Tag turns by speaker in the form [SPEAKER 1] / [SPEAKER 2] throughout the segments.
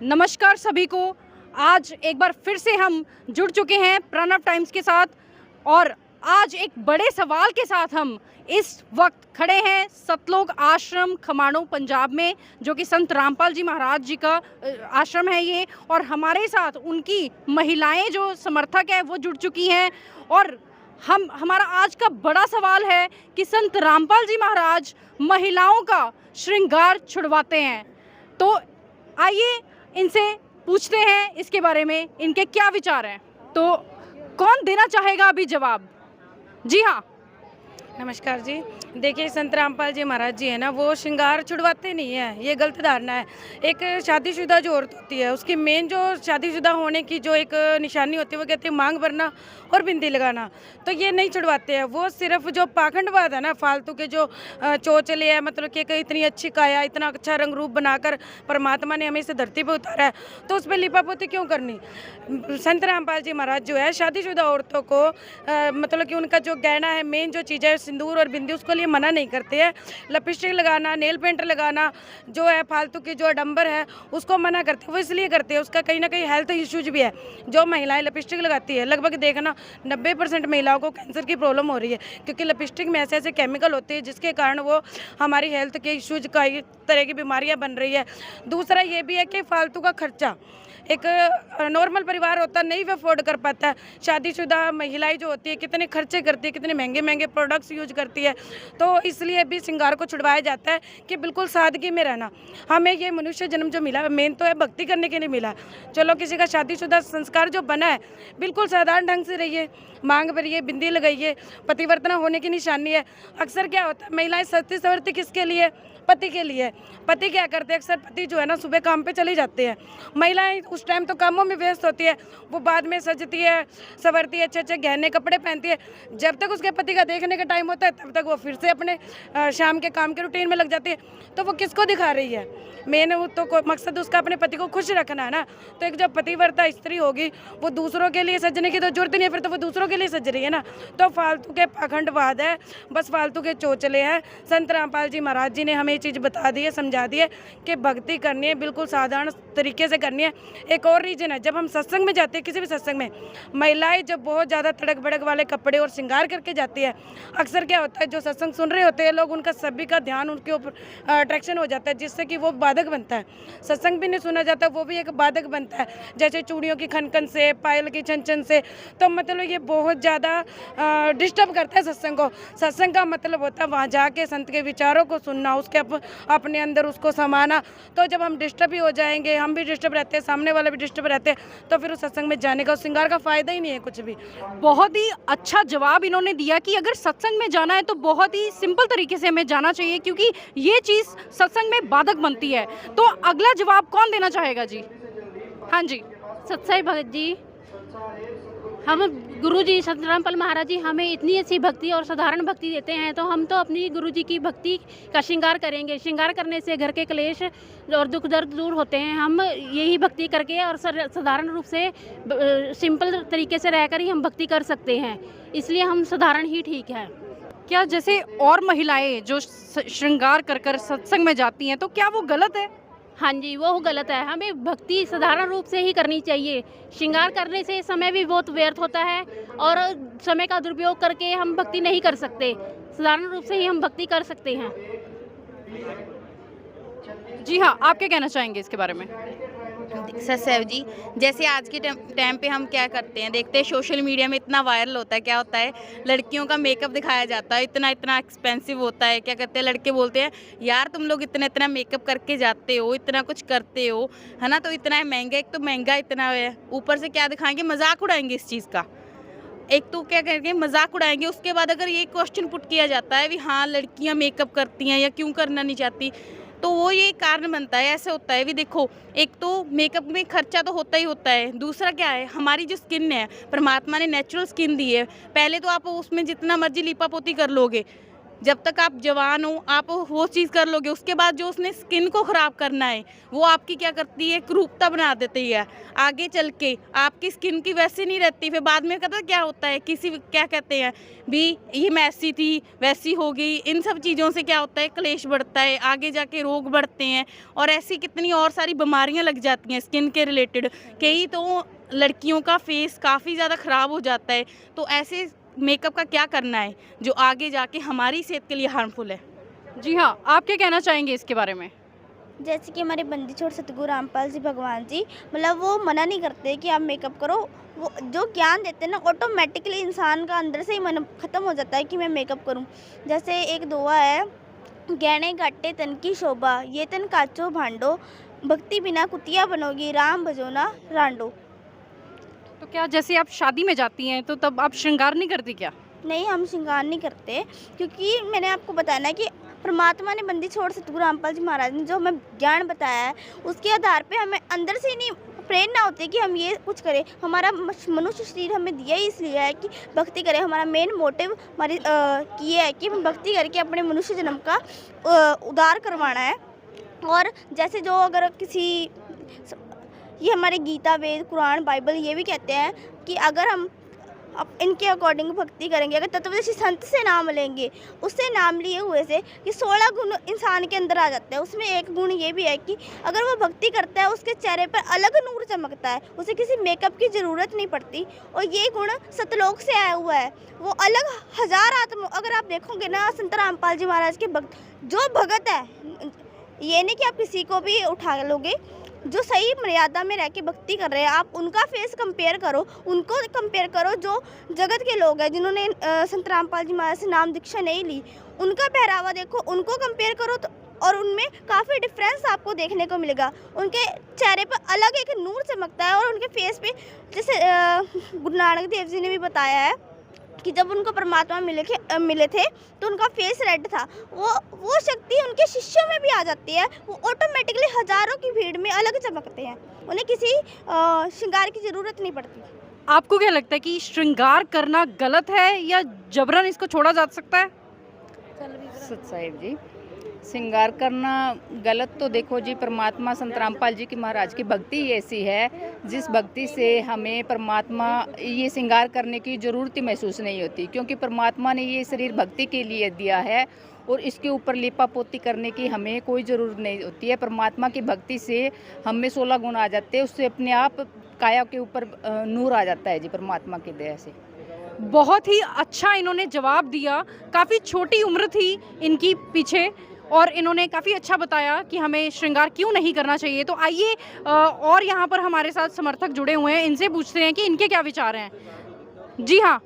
[SPEAKER 1] नमस्कार सभी को। आज एक बार फिर से हम जुड़ चुके हैं प्रणव टाइम्स के साथ और आज एक बड़े सवाल के साथ हम इस वक्त खड़े हैं सतलोक आश्रम खमाणों पंजाब में, जो कि संत रामपाल जी महाराज जी का आश्रम है ये। और हमारे साथ उनकी महिलाएं जो समर्थक है वो जुड़ चुकी हैं और हमारा आज का बड़ा सवाल है कि संत रामपाल जी महाराज महिलाओं का श्रृंगार छुड़वाते हैं। तो आइए इनसे पूछते हैं इसके बारे में, इनके क्या विचार हैं। तो कौन देना चाहेगा अभी जवाब? जी हाँ,
[SPEAKER 2] नमस्कार जी। देखिए, संत रामपाल जी महाराज जी है ना, वो श्रृंगार छुड़वाते नहीं है, ये गलत धारणा है। एक शादीशुदा जो औरत होती है उसकी मेन जो शादीशुदा होने की जो एक निशानी होती है वो कहते हैं मांग भरना और बिंदी लगाना। तो ये नहीं छुड़वाते हैं, वो सिर्फ जो पाखंडवाद है ना, फालतू के जो चोचले है, मतलब कि इतनी अच्छी काया, इतना अच्छा रंग रूप बनाकर परमात्मा ने हमें इस धरती पर उतारा है, तो उस पर लिपापोती क्यों करनी। संत रामपाल जी महाराज जो है शादीशुदा औरतों को मतलब कि उनका जो गहना है, मेन जो चीज़ है सिंदूर और बिंदी, उसको लिए मना नहीं करते हैं। लिपस्टिक लगाना, नेल पेंट लगाना जो है फालतू की जो आडंबर है उसको मना करते हैं। वो इसलिए करते हैं, उसका कहीं ना कहीं हेल्थ इश्यूज भी है। जो महिलाएं लिपस्टिक लगाती है, लगभग देखना 90% महिलाओं को कैंसर की प्रॉब्लम हो रही है, क्योंकि लिपस्टिक में ऐसे ऐसे केमिकल होते हैं जिसके कारण वो हमारी हेल्थ के इश्यूज कई तरह की बीमारियां बन रही है। दूसरा ये भी है कि फालतू का खर्चा, एक नॉर्मल परिवार होता है नहीं भी अफोर्ड कर पाता है, शादीशुदा महिलाएं जो होती है कितने खर्चे करती है, कितने महंगे महंगे प्रोडक्ट्स यूज करती है। तो इसलिए भी श्रृंगार को छुड़वाया जाता है कि बिल्कुल सादगी में रहना। हमें ये मनुष्य जन्म जो मिला मेन तो है भक्ति करने के लिए मिला। चलो किसी का शादीशुदा संस्कार जो बना है बिल्कुल साधारण ढंग से रहिए, मांग भरिए, बिंदी लगाइए, पतिवर्तना होने की निशानी है। अक्सर क्या होता है, महिलाएं सजती संवरती किसके लिए? पति के लिए। पति क्या करते हैं, अक्सर पति जो है ना सुबह काम पे चले जाते हैं, महिलाएं उस टाइम तो कामों में व्यस्त होती है, वो बाद में सजती है, संवरती है, अच्छे अच्छे गहने कपड़े पहनती है। जब तक उसके पति का देखने का टाइम होता है तब तक वो फिर से अपने शाम के काम के रूटीन में लग जाती है। तो वो किसको दिखा रही है? मेन तो मकसद उसका अपने पति को खुश रखना है ना। तो एक जो पतिव्रता स्त्री होगी वो दूसरों के लिए सजने की तो जरूरत नहीं है, फिर तो वो दूसरों के लिए सज रही है ना। तो फालतू के पाखंडवाद है, बस फालतू के चोचले हैं। संत रामपाल जी महाराज जी ने हमें ये चीज़ बता दी है, समझा दी है कि भक्ति करनी है, बिल्कुल साधारण तरीके से करनी है। एक और रीजन है, जब हम सत्संग में जाते हैं, किसी भी सत्संग में महिलाएं जब बहुत ज़्यादा तड़क भड़क वाले कपड़े और श्रृंगार करके जाती है, अक्सर क्या होता है जो सत्संग सुन रहे होते हैं लोग, उनका सभी का ध्यान उनके ऊपर अट्रैक्शन हो जाता है, जिससे कि वो बाधक बनता है। सत्संग भी नहीं सुना जाता, वो भी एक बाधक बनता है, जैसे चूड़ियों की खनखन से, पायल की छन से। तो मतलब ये बहुत ज़्यादा डिस्टर्ब करता है सत्संग को। सत्संग का मतलब होता है वहाँ जाके संत के विचारों को सुनना, उसके अपने अंदर उसको समाना। तो जब हम डिस्टर्ब ही हो जाएंगे, हम भी डिस्टर्ब रहते हैं, सामने वाले भी डिस्टर्ब रहते हैं, तो फिर उस सत्संग में जाने का, उस श्रृंगार का फ़ायदा ही नहीं है कुछ भी।
[SPEAKER 1] बहुत ही अच्छा जवाब इन्होंने दिया कि अगर सत्संग में जाना है तो बहुत ही सिंपल तरीके से हमें जाना चाहिए, क्योंकि ये चीज़ सत्संग में बाधक बनती है। तो अगला जवाब कौन देना चाहेगा जी? हाँ जी।
[SPEAKER 3] सत्साई भगत जी, हम गुरु जी संत रामपाल महाराज जी हमें इतनी अच्छी भक्ति और साधारण भक्ति देते हैं, तो हम तो अपनी गुरु जी की भक्ति का श्रृंगार करेंगे। श्रृंगार करने से घर के क्लेश और दुख दर्द दूर होते हैं। हम यही भक्ति करके और साधारण रूप से सिंपल तरीके से रहकर ही हम भक्ति कर सकते हैं, इसलिए हम साधारण ही ठीक है।
[SPEAKER 1] क्या जैसे और महिलाएं जो श्रृंगार कर कर सत्संग में जाती हैं, तो क्या वो गलत है?
[SPEAKER 3] हाँ जी, वो गलत है। हमें भक्ति साधारण रूप से ही करनी चाहिए। श्रृंगार करने से समय भी बहुत व्यर्थ होता है और समय का दुरुपयोग करके हम भक्ति नहीं कर सकते। साधारण रूप से ही हम भक्ति कर सकते हैं।
[SPEAKER 1] जी हाँ, आप क्या कहना चाहेंगे इसके बारे में?
[SPEAKER 4] सर जी, जैसे आज के टाइम पे हम क्या करते हैं, देखते हैं सोशल मीडिया में इतना वायरल होता है, क्या होता है लड़कियों का मेकअप दिखाया जाता है, इतना इतना एक्सपेंसिव होता है। क्या करते हैं लड़के बोलते हैं यार तुम लोग इतना इतना मेकअप करके जाते हो, इतना कुछ करते हो, है ना, तो इतना महंगा, एक तो महंगा इतना है, ऊपर से क्या दिखाएंगे, मजाक उड़ाएंगे इस चीज़ का। एक तो क्या करेंगे, मजाक उड़ाएंगे। उसके बाद अगर ये क्वेश्चन पुट किया जाता है भी हाँ लड़कियाँ मेकअप करती हैं या क्यों करना नहीं चाहती, तो वो ये कारण बनता है। ऐसे होता है भी, देखो एक तो मेकअप में खर्चा तो होता ही होता है, दूसरा क्या है हमारी जो स्किन है, परमात्मा ने नेचुरल स्किन दी है। पहले तो आप उसमें जितना मर्जी लिपापोती कर लोगे, जब तक आप जवान हो आप वो चीज़ कर लोगे, उसके बाद जो उसने स्किन को ख़राब करना है वो आपकी क्या करती है, क्रूपता बना देती है। आगे चल के आपकी स्किन की वैसी नहीं रहती, फिर बाद में पता क्या होता है, किसी क्या कहते हैं भी ये मैं ऐसी थी वैसी हो गई, इन सब चीज़ों से क्या होता है, क्लेश बढ़ता है, आगे जाके रोग बढ़ते हैं और ऐसी कितनी और सारी बीमारियां लग जाती हैं स्किन के रिलेटेड। कई तो लड़कियों का फेस काफ़ी ज़्यादा ख़राब हो जाता है। तो ऐसे मेकअप का क्या करना है जो आगे जाके हमारी सेहत के लिए हार्मफुल है।
[SPEAKER 1] जी हाँ, आप क्या कहना चाहेंगे इसके बारे में?
[SPEAKER 5] जैसे कि हमारे बंदी छोड़ सतगुरु रामपाल जी भगवान जी, मतलब वो मना नहीं करते कि आप मेकअप करो, वो जो ज्ञान देते हैं ना ऑटोमेटिकली इंसान का अंदर से ही मन ख़त्म हो जाता है कि मैं मेकअप करूं। जैसे एक दोहा है, गहने गाटे तन की शोभा, ये तन काचो भांडो, भक्ति बिना कुतिया बनोगी, राम भजो ना रांडो।
[SPEAKER 1] तो क्या जैसे आप शादी में जाती हैं तो तब आप श्रृंगार नहीं करती क्या?
[SPEAKER 5] नहीं, हम श्रृंगार नहीं करते, क्योंकि मैंने आपको बताया ना कि परमात्मा ने बंदी छोड़ सतगुरु रामपाल जी महाराज ने जो हमें ज्ञान बताया है, उसके आधार पे हमें अंदर से नहीं प्रेरणा होती कि हम ये कुछ करें। हमारा मनुष्य शरीर हमें दिया ही इसलिए है कि भक्ति करें। हमारा मेन मोटिव हमारी ये है कि हम भक्ति करके अपने मनुष्य जन्म का उद्धार करवाना है। और जैसे जो अगर किसी, ये हमारे गीता, वेद, कुरान, बाइबल ये भी कहते हैं कि अगर हम अब इनके अकॉर्डिंग भक्ति करेंगे, अगर तत्वदर्शी संत से नाम लेंगे, उससे नाम लिए हुए से कि 16 गुण इंसान के अंदर आ जाते हैं। उसमें एक गुण ये भी है कि अगर वो भक्ति करता है उसके चेहरे पर अलग नूर चमकता है, उसे किसी मेकअप की ज़रूरत नहीं पड़ती। और ये गुण सतलोक से आया हुआ है, वो अलग हजार आत्म, अगर आप देखोगे ना संत रामपाल जी महाराज के भक्त, जो भगत है, ये नहीं कि आप किसी को भी उठा लोगे, जो सही मर्यादा में रह के भक्ति कर रहे हैं, आप उनका फेस कंपेयर करो, उनको कंपेयर करो जो जगत के लोग हैं जिन्होंने संत रामपाल जी महाराज से नाम दीक्षा नहीं ली, उनका पहरावा देखो, उनको कंपेयर करो तो, और उनमें काफ़ी डिफरेंस आपको देखने को मिलेगा। उनके चेहरे पर अलग एक नूर चमकता है और उनके फेस पे, जैसे गुरु नानक देव जी ने भी बताया है कि जब उनको परमात्मा मिले थे तो उनका फेस रेड था। वो शक्ति उनके शिष्यों में भी आ जाती है, वो ऑटोमेटिकली हजारों की भीड़ में अलग चमकते हैं, उन्हें किसी श्रृंगार की ज़रूरत नहीं पड़ती।
[SPEAKER 1] आपको क्या लगता है कि श्रृंगार करना गलत है या जबरन इसको छोड़ा जा सकता है?
[SPEAKER 6] सत साहिब जी, श्रृंगार करना गलत तो देखो जी, परमात्मा संत रामपाल जी की महाराज की भक्ति ही ऐसी है जिस भक्ति से हमें परमात्मा ये श्रृंगार करने की ज़रूरत ही महसूस नहीं होती, क्योंकि परमात्मा ने ये शरीर भक्ति के लिए दिया है और इसके ऊपर लिपा पोती करने की हमें कोई ज़रूरत नहीं होती है। परमात्मा की भक्ति से हमें 16 गुण आ जाते हैं, उससे अपने आप काया के ऊपर नूर आ जाता है जी, परमात्मा की दया से।
[SPEAKER 1] बहुत ही अच्छा इन्होंने जवाब दिया, काफ़ी छोटी उम्र थी इनकी पीछे और इन्होंने काफ़ी अच्छा बताया कि हमें श्रृंगार क्यों नहीं करना चाहिए। तो आइए और यहाँ पर हमारे साथ समर्थक जुड़े हुए हैं, इनसे पूछते हैं कि इनके क्या विचार हैं। जी हाँ,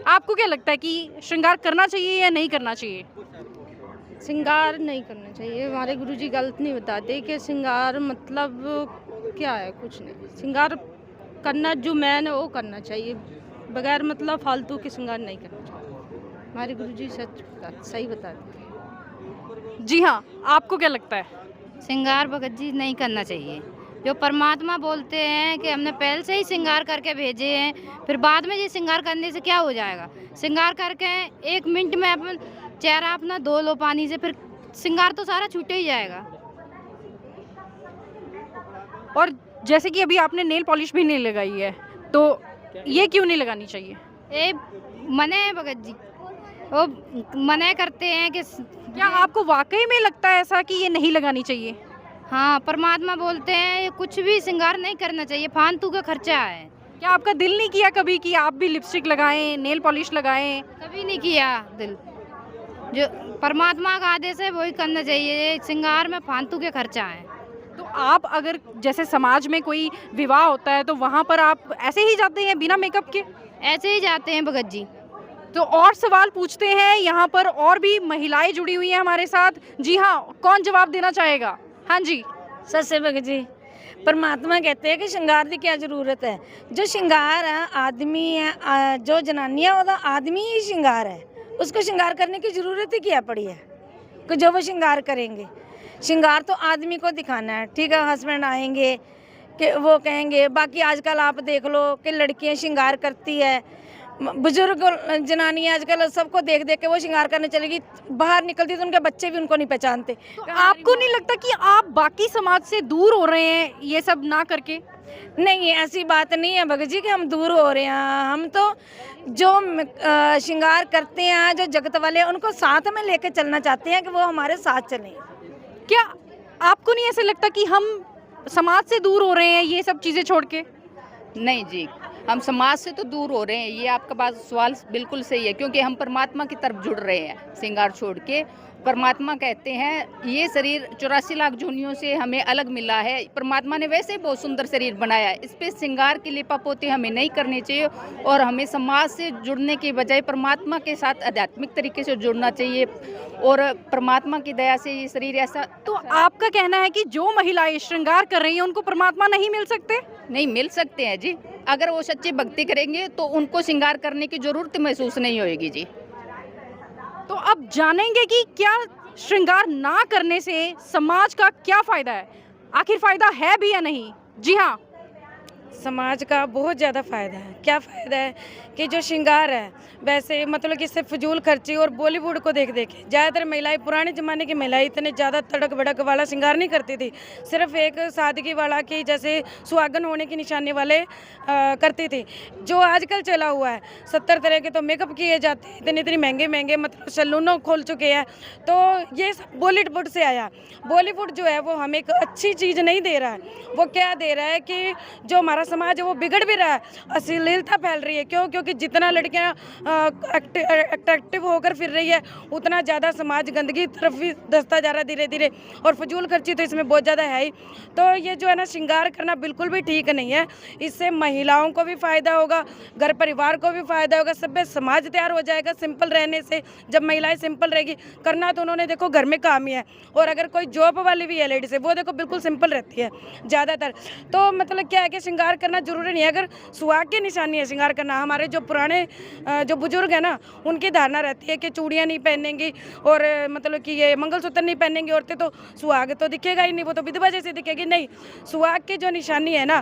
[SPEAKER 1] आपको क्या लगता है कि श्रृंगार करना चाहिए या नहीं करना चाहिए?
[SPEAKER 2] श्रृंगार नहीं करना चाहिए। हमारे गुरुजी गलत नहीं बताते कि श्रृंगार मतलब क्या है, कुछ नहीं। श्रृंगार करना जो मैन है वो करना चाहिए, बगैर मतलब फालतू के श्रृंगार नहीं करना चाहिए। हमारे गुरुजी सही बताते हैं।
[SPEAKER 1] जी हाँ, आपको क्या लगता है?
[SPEAKER 7] श्रृंगार भगत जी नहीं करना चाहिए। जो परमात्मा बोलते हैं कि हमने पहले से ही श्रृंगार करके भेजे हैं, फिर बाद में ये श्रृंगार करने से क्या हो जाएगा? श्रृंगार करके 1 मिनट में अपन चेहरा अपना धो लो पानी से, फिर श्रृंगार तो सारा छूटे ही जाएगा।
[SPEAKER 1] और जैसे कि अभी आपने नेल पॉलिश भी नहीं लगाई है, तो ये क्यों नहीं लगानी चाहिए?
[SPEAKER 7] ये मना है भगत जी, वो मना करते हैं कि
[SPEAKER 1] क्या आपको वाकई में लगता है ऐसा कि ये नहीं लगानी चाहिए?
[SPEAKER 7] हाँ, परमात्मा बोलते हैं ये कुछ भी श्रृंगार नहीं करना चाहिए, फालतू का खर्चा है।
[SPEAKER 1] क्या आपका दिल नहीं किया कभी कि आप भी लिपस्टिक लगाएं, नेल पॉलिश लगाएं?
[SPEAKER 7] कभी नहीं किया दिल। जो परमात्मा का आदेश है वही करना चाहिए, श्रृंगार में फालतू के खर्चा है।
[SPEAKER 1] तो आप अगर जैसे समाज में कोई विवाह होता है तो वहाँ पर आप ऐसे ही जाते हैं बिना मेकअप के?
[SPEAKER 7] ऐसे ही जाते हैं भगत जी।
[SPEAKER 1] तो और सवाल पूछते हैं, यहाँ पर और भी महिलाएं जुड़ी हुई हैं हमारे साथ। जी हाँ, कौन जवाब देना चाहेगा? हाँ जी।
[SPEAKER 2] सत्य भगत जी, परमात्मा कहते हैं कि श्रृंगार की क्या ज़रूरत है। जो श्रृंगार है आदमी है, जो जनानियाँ होता आदमी ही श्रृंगार है, उसको श्रृंगार करने की ज़रूरत ही क्या पड़ी है कि जो वो श्रृंगार करेंगे। श्रृंगार तो आदमी को दिखाना है, ठीक है। हस्बैंड आएंगे कि वो कहेंगे, बाकी आजकल आप देख लो कि लड़कियां श्रृंगार करती है, बुजुर्ग जनानियाँ आजकल सबको देख देख के वो श्रृंगार करने चलेगी, बाहर निकलती तो उनके बच्चे भी उनको नहीं पहचानते।
[SPEAKER 1] तो आपको नहीं लगता कि आप बाकी समाज से दूर हो रहे हैं ये सब ना करके?
[SPEAKER 2] नहीं, ऐसी बात नहीं है भगत जी कि हम दूर हो रहे हैं। हम तो जो श्रृंगार करते हैं, जो जगत वाले, उनको साथ में लेके चलना चाहते हैं कि वो हमारे साथ चलें।
[SPEAKER 1] क्या आपको नहीं ऐसे लगता कि हम समाज से दूर हो रहे हैं ये सब चीज़ें छोड़ के?
[SPEAKER 6] नहीं जी, हम समाज से तो दूर हो रहे हैं, ये आपका बात सवाल बिल्कुल सही है, क्योंकि हम परमात्मा की तरफ जुड़ रहे हैं श्रृंगार छोड़ के। परमात्मा कहते हैं ये शरीर 84 लाख जोनियों से हमें अलग मिला है। परमात्मा ने वैसे ही बहुत सुंदर शरीर बनाया है, इस पे श्रृंगार की लिपापोती हमें नहीं करनी चाहिए और हमें समाज से जुड़ने के बजाय परमात्मा के साथ आध्यात्मिक तरीके से जुड़ना चाहिए और परमात्मा की दया से ये शरीर ऐसा।
[SPEAKER 1] तो आपका कहना है कि जो महिलाएं श्रृंगार कर रही हैं उनको परमात्मा नहीं मिल सकते?
[SPEAKER 6] नहीं, मिल सकते हैं जी। अगर वो सच्ची भक्ति करेंगे तो उनको श्रृंगार करने की जरूरत महसूस नहीं होगी जी।
[SPEAKER 1] तो अब जानेंगे कि क्या श्रृंगार ना करने से समाज का क्या फायदा है, आखिर फायदा है भी या नहीं? जी हाँ,
[SPEAKER 2] समाज का बहुत ज़्यादा फ़ायदा है। क्या फ़ायदा है कि जो श्रृंगार है वैसे मतलब कि इससे फजूल खर्ची और बॉलीवुड को देख देख के ज़्यादातर महिलाएं, पुराने ज़माने की महिलाएं इतने ज़्यादा तड़क भड़क वाला श्रृंगार नहीं करती थी, सिर्फ एक सादगी वाला कि जैसे सुहागन होने की निशानी वाले करती थी। जो आजकल चला हुआ है 70 तरह के तो मेकअप किए जाते हैं, इतने इतने महंगे महंगे मतलब सैलूनों खोल चुके हैं। तो ये सब बॉलीवुड से आया। बॉलीवुड जो है वो हमें एक अच्छी चीज़ नहीं दे रहा है, वो क्या दे रहा है कि जो हमारा समाज है वो बिगड़ भी रहा है, अश्लीलता फैल रही है। क्यों? क्योंकि जितना लड़कियां अट्रैक्टिव होकर फिर रही है उतना ज़्यादा समाज गंदगी तरफ भी धंसता जा रहा है धीरे धीरे, और फजूल खर्ची तो इसमें बहुत ज़्यादा है ही। तो ये जो है ना श्रृंगार करना बिल्कुल भी ठीक नहीं है। इससे महिलाओं को भी फ़ायदा होगा, घर परिवार को भी फ़ायदा होगा, सभ्य समाज तैयार हो जाएगा सिंपल रहने से। जब महिलाएं सिंपल रहेगी, करना तो उन्होंने देखो घर में काम ही है, और अगर कोई जॉब वाली भी है लेडीज है वो देखो बिल्कुल सिंपल रहती है ज़्यादातर। तो मतलब क्या है कि श्रृंगार करना जरूरी नहीं है। अगर सुहाग की निशानी है श्रृंगार करना, हमारे जो पुराने जो बुजुर्ग है ना उनकी धारणा रहती है कि चूड़ियाँ नहीं पहनेंगी और मतलब कि ये मंगलसूत्र नहीं पहनेंगी औरतें, तो सुहाग तो दिखेगा ही नहीं, वो तो विधवा जैसी दिखेगी। नहीं, सुहाग की जो निशानी है ना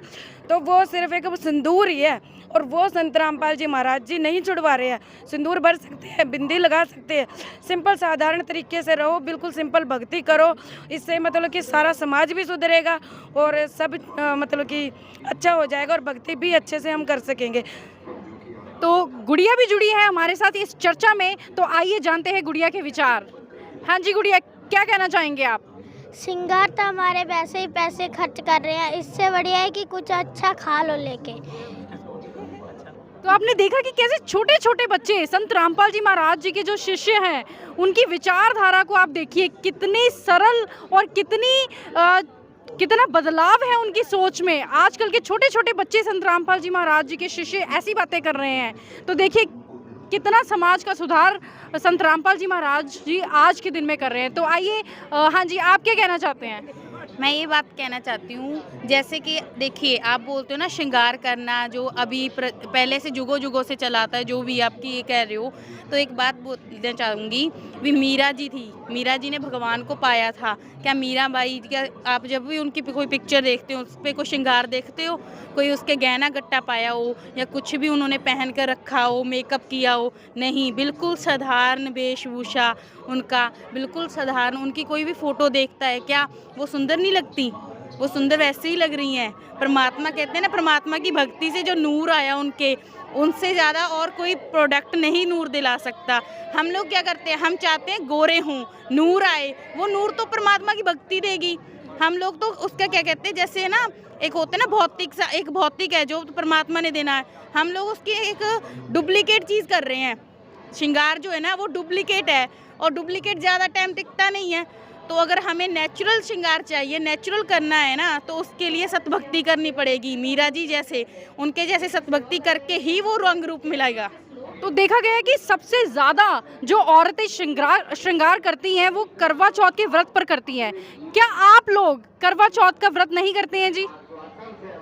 [SPEAKER 2] तो वो सिर्फ एक सिंदूर ही है, और वो संत रामपाल जी महाराज जी नहीं छुड़वा रहे हैं। सिंदूर भर सकते हैं, बिंदी लगा सकते हैं, सिंपल साधारण तरीके से रहो, बिल्कुल सिंपल भक्ति करो। इससे मतलब कि सारा समाज भी सुधरेगा और सब मतलब कि अच्छा हो जाएगा और भक्ति भी अच्छे से हम कर सकेंगे।
[SPEAKER 1] तो गुड़िया भी जुड़ी है हमारे साथ इस चर्चा में, तो आइए जानते हैं गुड़िया के विचार। हाँ जी गुड़िया, क्या कहना चाहेंगे आप?
[SPEAKER 8] श्रृंगार तो हमारे वैसे ही पैसे खर्च कर रहे हैं, इससे बढ़िया है कि कुछ अच्छा खा लो लेके।
[SPEAKER 1] तो आपने देखा कि कैसे छोटे छोटे बच्चे संत रामपाल जी महाराज जी के जो शिष्य हैं उनकी विचारधारा को आप देखिए, कितनी सरल और कितना बदलाव है उनकी सोच में। आजकल के छोटे छोटे बच्चे संत रामपाल जी महाराज जी के शिष्य ऐसी बातें कर रहे हैं, तो देखिए कितना समाज का सुधार संत रामपाल जी महाराज जी आज के दिन में कर रहे हैं। तो आइए, हाँ जी, आप क्या कहना चाहते हैं?
[SPEAKER 4] मैं ये बात कहना चाहती हूँ, जैसे कि देखिए आप बोलते हो ना श्रृंगार करना जो अभी पहले से जुगों जुगों से चला आता है, जो भी आपकी ये कह रहे हो, तो एक बात बोलना चाहूँगी। भी मीरा जी थी, मीरा जी ने भगवान को पाया था। क्या मीरा बाई, क्या आप जब भी उनकी कोई पिक्चर देखते हो उस पर कोई श्रृंगार देखते हो, कोई उसके गहना गट्टा पाया हो या कुछ भी उन्होंने पहन कर रखा हो, मेकअप किया हो? नहीं, बिल्कुल साधारण वेशभूषा उनका, बिल्कुल साधारण। उनकी कोई भी फ़ोटो देखता है, क्या वो सुंदर नहीं लगती? वो सुंदर वैसे ही लग रही हैं। परमात्मा कहते हैं ना, परमात्मा की भक्ति से जो नूर आया उनके, उनसे ज़्यादा और कोई प्रोडक्ट नहीं नूर दिला सकता। हम लोग क्या करते हैं, हम चाहते हैं गोरे हों, नूर आए। वो नूर तो परमात्मा की भक्ति देगी। हम लोग तो उसका क्या कहते हैं, जैसे ना एक होता है ना भौतिक सा, एक भौतिक है जो परमात्मा ने देना है, हम लोग उसकी एक डुप्लीकेट चीज़ कर रहे हैं। श्रृंगार जो है ना वो डुप्लीकेट है, और डुप्लीकेट ज़्यादा टाइम टिकता नहीं है। तो अगर हमें नेचुरल श्रृंगार चाहिए, नेचुरल करना है ना, तो उसके लिए सतभक्ति करनी पड़ेगी। मीरा जी जैसे, उनके जैसे सतभक्ति करके ही वो रंग रूप मिलेगा।
[SPEAKER 1] तो देखा गया है कि सबसे ज़्यादा जो औरतें श्रृंगार करती हैं वो करवा चौथ के व्रत पर करती हैं। क्या आप लोग करवा चौथ का व्रत नहीं करते हैं?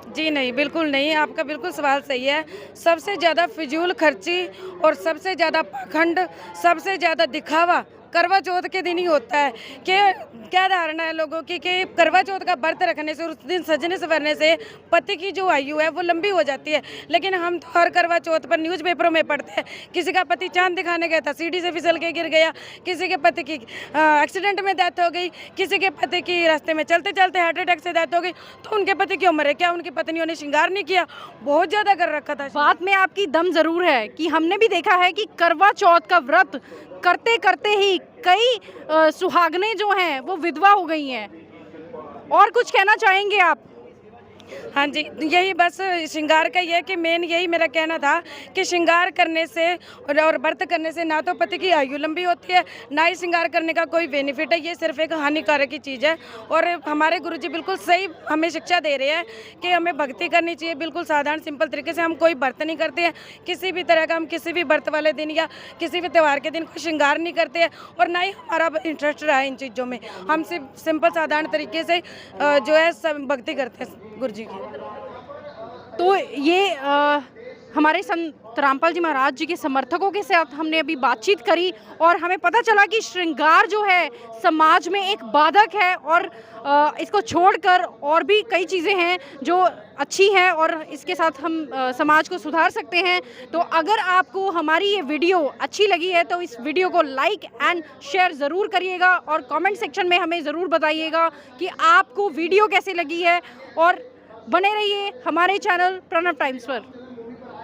[SPEAKER 2] जी नहीं, बिल्कुल नहीं। आपका बिल्कुल सवाल सही है। सबसे ज़्यादा फिजूल खर्ची और सबसे ज़्यादा पाखंड, सबसे ज़्यादा दिखावा करवा चौथ के दिन ही होता है। कि क्या धारणा है लोगों की कि करवा चौथ का व्रत रखने से, उस दिन सजने संवरने से पति की जो आयु है वो लंबी हो जाती है। लेकिन हम तो हर करवा चौथ पर न्यूज़पेपरों में पढ़ते हैं, किसी का पति चांद दिखाने गया था, सीढ़ी से फिसल के गिर गया, किसी के पति की एक्सीडेंट में डेथ हो गई, किसी के पति की रास्ते में चलते चलते हार्ट अटैक से डेथ हो गई। तो उनके पति की उम्र है, क्या उनकी पत्नियों ने श्रृंगार नहीं किया? बहुत ज़्यादा कर रखा था।
[SPEAKER 1] बात में आपकी दम जरूर है कि हमने भी देखा है कि करवा चौथ का व्रत करते करते ही कई सुहागनें जो हैं वो विधवा हो गई हैं। और कुछ कहना चाहेंगे आप?
[SPEAKER 2] हाँ जी, यही बस श्रृंगार का ये कि मेन यही मेरा कहना था कि श्रृंगार करने से और व्रत करने से ना तो पति की आयु लंबी होती है, ना ही श्रृंगार करने का कोई बेनिफिट है। ये सिर्फ एक हानिकारक की चीज़ है। और हमारे गुरुजी बिल्कुल सही हमें शिक्षा दे रहे हैं कि हमें भक्ति करनी चाहिए, बिल्कुल साधारण सिंपल तरीके से। हम कोई व्रत नहीं करते हैं किसी भी तरह का, हम किसी भी व्रत वाले दिन या किसी भी त्यौहार के दिन कोई श्रृंगार नहीं करते हैं, और ना ही हमारा इंटरेस्ट रहा है इन चीज़ों में। हम सिर्फ सिंपल साधारण तरीके से जो है सब भक्ति करते हैं गुरुजी की।
[SPEAKER 1] तो ये हमारे संत रामपाल जी महाराज जी के समर्थकों के साथ हमने अभी बातचीत करी और हमें पता चला कि श्रृंगार जो है समाज में एक बाधक है और इसको छोड़कर और भी कई चीज़ें हैं जो अच्छी हैं और इसके साथ हम समाज को सुधार सकते हैं। तो अगर आपको हमारी ये वीडियो अच्छी लगी है तो इस वीडियो को लाइक एंड शेयर ज़रूर करिएगा और कमेंट सेक्शन में हमें ज़रूर बताइएगा कि आपको वीडियो कैसे लगी है। और बने रहिए हमारे चैनल प्रणव टाइम्स पर।